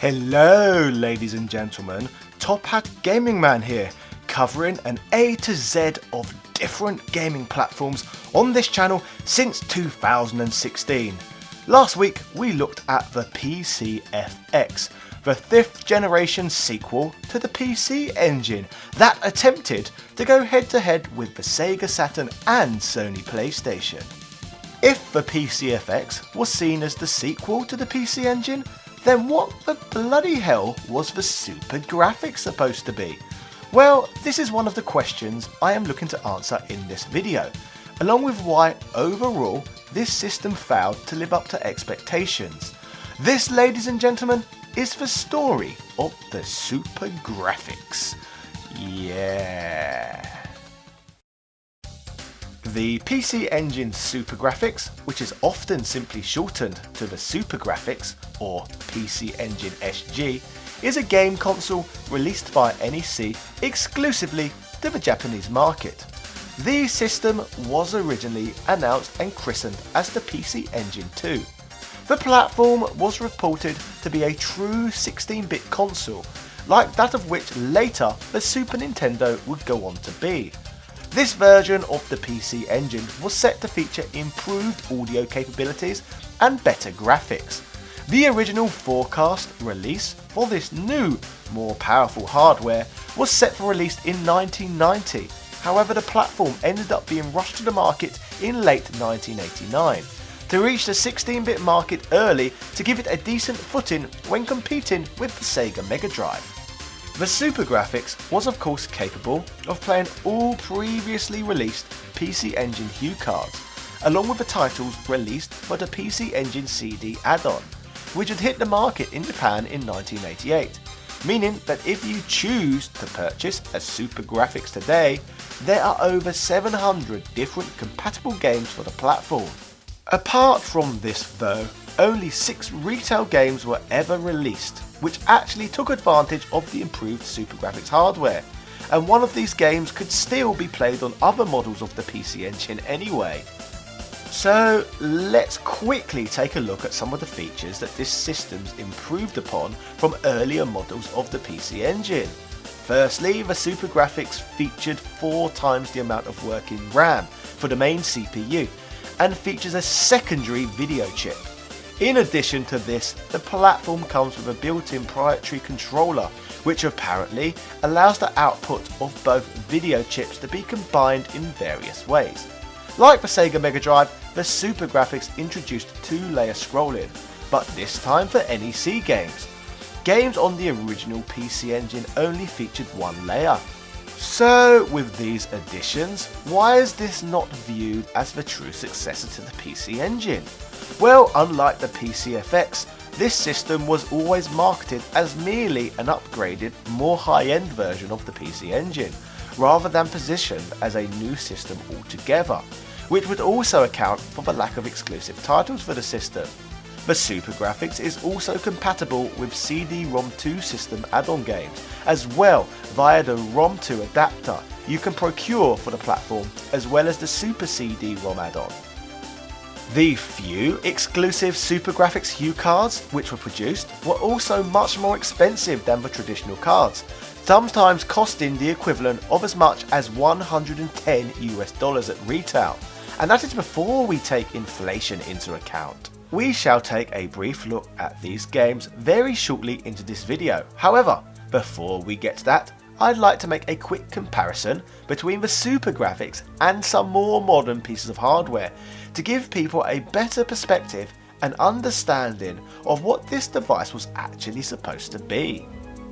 Hello ladies and gentlemen, Top Hat Gaming Man here, covering an A to Z of different gaming platforms on this channel since 2016. Last week we looked at the PCFX, the 5th generation sequel to the PC Engine that attempted to go head to head with the Sega Saturn and Sony PlayStation. If the PCFX was seen as the sequel to the PC Engine, then what the bloody hell was the Super Grafx supposed to be? Well, this is one of the questions I am looking to answer in this video, along with why overall this system failed to live up to expectations. This, ladies and gentlemen, is the story of the Super Grafx. Yeah. The PC Engine Super Grafx, which is often simply shortened to the Super Grafx or PC Engine SG, is a game console released by NEC exclusively to the Japanese market. The system was originally announced and christened as the PC Engine 2. The platform was reported to be a true 16-bit console, like that of which later the Super Nintendo would go on to be. This version of the PC Engine was set to feature improved audio capabilities and better graphics. The original forecast release for this new, more powerful hardware was set for release in 1990. However, the platform ended up being rushed to the market in late 1989 to reach the 16-bit market early to give it a decent footing when competing with the Sega Mega Drive. The Super Grafx was of course capable of playing all previously released PC Engine Hue cards, along with the titles released for the PC Engine CD add-on, which had hit the market in Japan in 1988, meaning that if you choose to purchase a Super Grafx today, there are over 700 different compatible games for the platform. Apart from this though, only 6 retail games were ever released, which actually took advantage of the improved Super Grafx hardware, and one of these games could still be played on other models of the PC Engine anyway. So let's quickly take a look at some of the features that this system's improved upon from earlier models of the PC Engine. Firstly, the Super Grafx featured 4 times the amount of working RAM for the main CPU, and features a secondary video chip. In addition to this, the platform comes with a built-in proprietary controller, which apparently allows the output of both video chips to be combined in various ways. Like the Sega Mega Drive, the Super Grafx introduced 2-layer scrolling, but this time for NEC games. Games on the original PC Engine only featured 1 layer. So with these additions, why is this not viewed as the true successor to the PC Engine? Well, unlike the PCFX, this system was always marketed as merely an upgraded, more high-end version of the PC Engine, rather than positioned as a new system altogether, which would also account for the lack of exclusive titles for the system. The Super Grafx is also compatible with CD-ROM 2 system add-on games, as well via the ROM 2 adapter you can procure for the platform, as well as the Super CD-ROM add-on. The few exclusive Super Grafx Hue cards which were produced were also much more expensive than the traditional cards, sometimes costing the equivalent of as much as $110 at retail, and that is before we take inflation into account. We shall take a brief look at these games very shortly into this video. However, before we get to that, I'd like to make a quick comparison between the Super Grafx and some more modern pieces of hardware to give people a better perspective and understanding of what this device was actually supposed to be.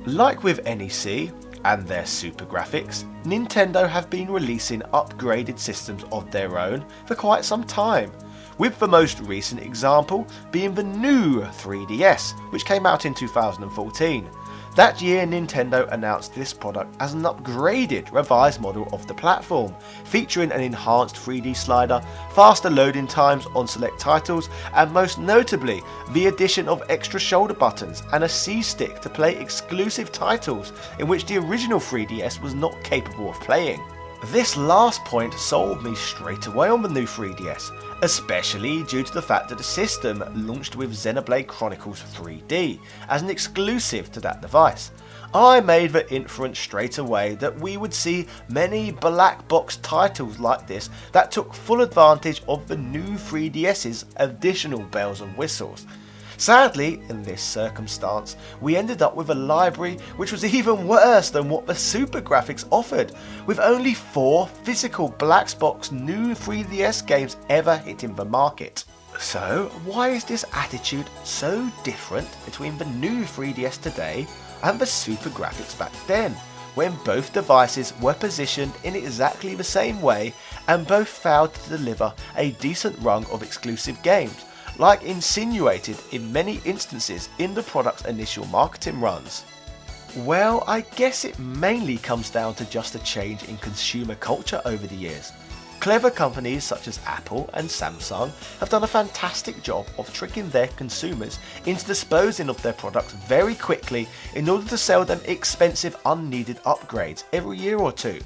Like with NEC and their Super Grafx, Nintendo have been releasing upgraded systems of their own for quite some time, with the most recent example being the new 3DS, which came out in 2014. That year, Nintendo announced this product as an upgraded, revised model of the platform, featuring an enhanced 3D slider, faster loading times on select titles, and most notably, the addition of extra shoulder buttons and a C-stick to play exclusive titles in which the original 3DS was not capable of playing. This last point sold me straight away on the new 3DS, especially due to the fact that the system launched with Xenoblade Chronicles 3D as an exclusive to that device. I made the inference straight away that we would see many black box titles like this that took full advantage of the new 3DS's additional bells and whistles. Sadly, in this circumstance, we ended up with a library which was even worse than what the Super Grafx offered, with only 4 physical black box new 3DS games ever hitting the market. So why is this attitude so different between the new 3DS today and the Super Grafx back then, when both devices were positioned in exactly the same way and both failed to deliver a decent run of exclusive games, like insinuated in many instances in the product's initial marketing runs? Well, I guess it mainly comes down to just a change in consumer culture over the years. Clever companies such as Apple and Samsung have done a fantastic job of tricking their consumers into disposing of their products very quickly in order to sell them expensive unneeded upgrades every year or two.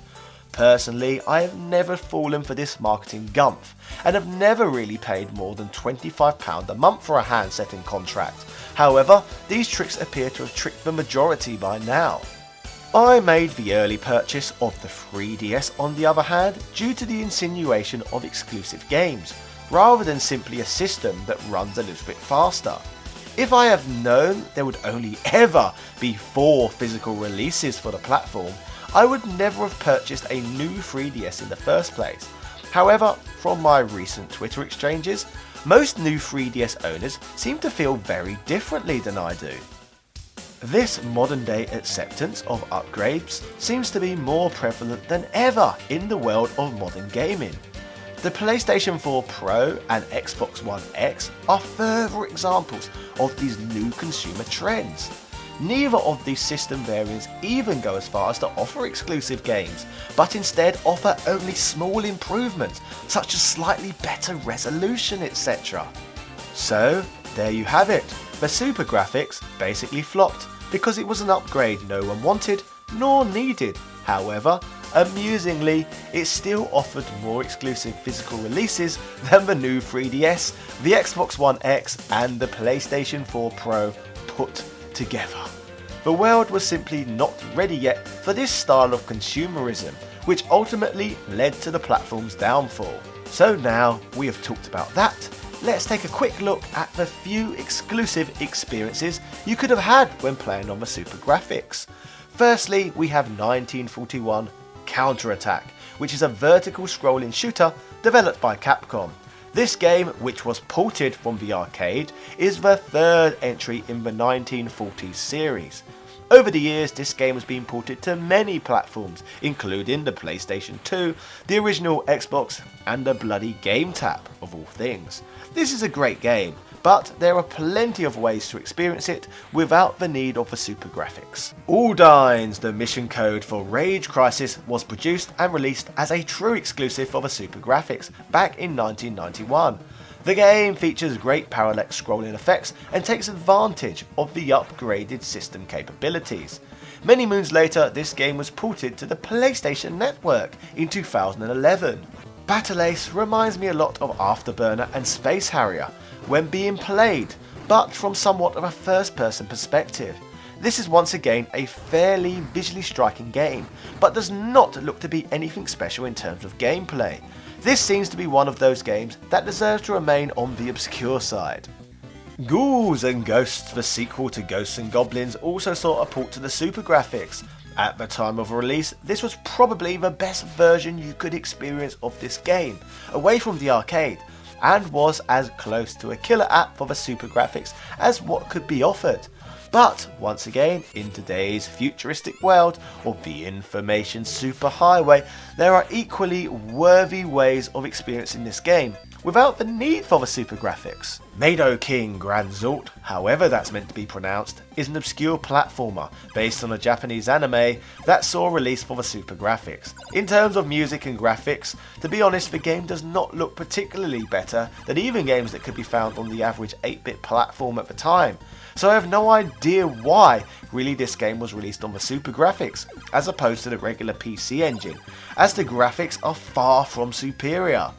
Personally, I have never fallen for this marketing gumph and have never really paid more than £25 a month for a handset and contract. However, these tricks appear to have tricked the majority by now. I made the early purchase of the 3DS on the other hand due to the insinuation of exclusive games, rather than simply a system that runs a little bit faster. If I have known there would only ever be 4 physical releases for the platform, I would never have purchased a new 3DS in the first place. However, from my recent Twitter exchanges, most new 3DS owners seem to feel very differently than I do. This modern day acceptance of upgrades seems to be more prevalent than ever in the world of modern gaming. The PlayStation 4 Pro and Xbox One X are further examples of these new consumer trends. Neither of these system variants even go as far as to offer exclusive games, but instead offer only small improvements such as slightly better resolution, etc. So there you have it. The Super Grafx basically flopped because it was an upgrade no one wanted nor needed. However, amusingly, it still offered more exclusive physical releases than the new 3DS, the Xbox One X and the PlayStation 4 Pro put together. The world was simply not ready yet for this style of consumerism, which ultimately led to the platform's downfall. So now we have talked about that, let's take a quick look at the few exclusive experiences you could have had when playing on the Super Grafx. Firstly, we have 1941 Counterattack, which is a vertical scrolling shooter developed by Capcom. This game, which was ported from the arcade, is the third entry in the 1940s series. Over the years, this game has been ported to many platforms, including the PlayStation 2, the original Xbox, and the bloody GameTap, of all things. This is a great game, but there are plenty of ways to experience it without the need of a Super Grafx. Aldines, the mission code for Rage Crisis, was produced and released as a true exclusive for the Super Grafx back in 1991. The game features great parallax scrolling effects and takes advantage of the upgraded system capabilities. Many moons later, this game was ported to the PlayStation Network in 2011. Battle Ace reminds me a lot of Afterburner and Space Harrier when being played, but from somewhat of a first-person perspective. This is once again a fairly visually striking game, but does not look to be anything special in terms of gameplay. This seems to be one of those games that deserves to remain on the obscure side. Ghouls and Ghosts, the sequel to Ghosts and Goblins, also saw a port to the Super Grafx. At the time of release, this was probably the best version you could experience of this game, away from the arcade, and was as close to a killer app for the Super Grafx as what could be offered. But once again, in today's futuristic world of the information superhighway, there are equally worthy ways of experiencing this game. without the need for the Super Grafx. Mado King Grand Zort, however that's meant to be pronounced, is an obscure platformer based on a Japanese anime that saw release for the Super Grafx. In terms of music and graphics, to be honest, the game does not look particularly better than even games that could be found on the average 8-bit platform at the time. So I have no idea why really this game was released on the Super Grafx as opposed to the regular PC engine, as the graphics are far from superior.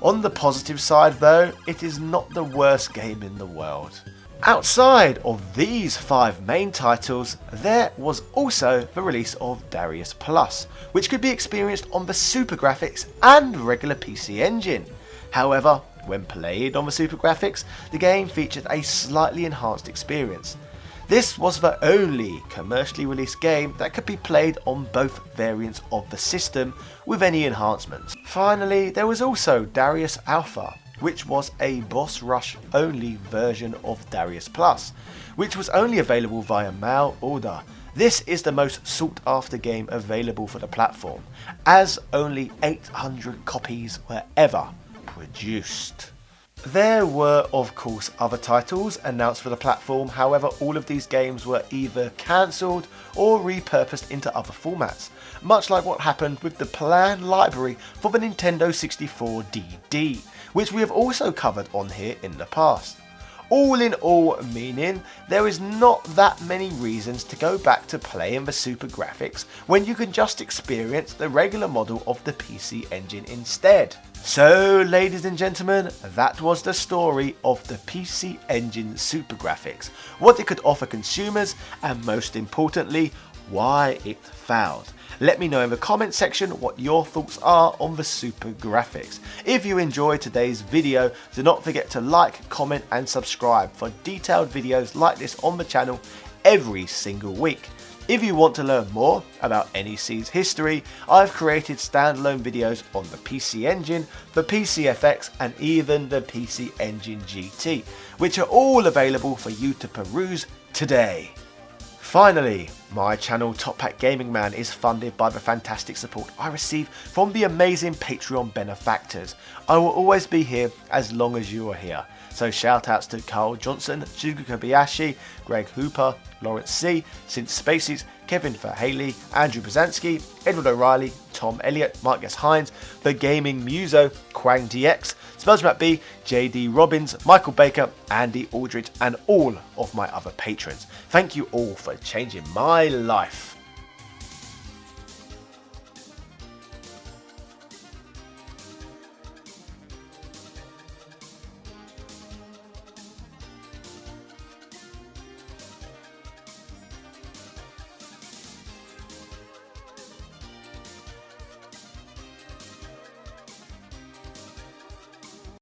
On the positive side though, it is not the worst game in the world. Outside of these 5 main titles, there was also the release of Darius Plus, which could be experienced on the Super Grafx and regular PC engine. However, when played on the Super Grafx, the game featured a slightly enhanced experience. This was the only commercially released game that could be played on both variants of the system with any enhancements. Finally, there was also Darius Alpha, which was a boss rush only version of Darius Plus, which was only available via mail order. This is the most sought after game available for the platform, as only 800 copies were ever produced. There were of course other titles announced for the platform, however all of these games were either cancelled or repurposed into other formats, much like what happened with the planned library for the Nintendo 64 DD, which we have also covered on here in the past. All in all, meaning there is not that many reasons to go back to playing the Super Grafx when you can just experience the regular model of the PC engine instead. So ladies and gentlemen, that was the story of the PC Engine Super Grafx, what it could offer consumers, and most importantly, why it failed. Let me know in the comment section what your thoughts are on the Super Grafx. If you enjoyed today's video, do not forget to like, comment and subscribe for detailed videos like this on the channel every single week. If you want to learn more about NEC's history, I've created standalone videos on the PC Engine, the PCFX and even the PC Engine GT, which are all available for you to peruse today. Finally, my channel Top Pack Gaming Man is funded by the fantastic support I receive from the amazing Patreon benefactors. I will always be here as long as you are here. So shout outs to Carl Johnson, Shugo Kobayashi, Greg Hooper, Lawrence C, Since Spaces, Kevin Verhaley, Andrew Brzezinski, Edward O'Reilly, Tom Elliott, Marcus Hines, The Gaming Muso, Quang DX, Spells B, JD Robbins, Michael Baker, Andy Aldridge and all of my other patrons. Thank you all for changing my life.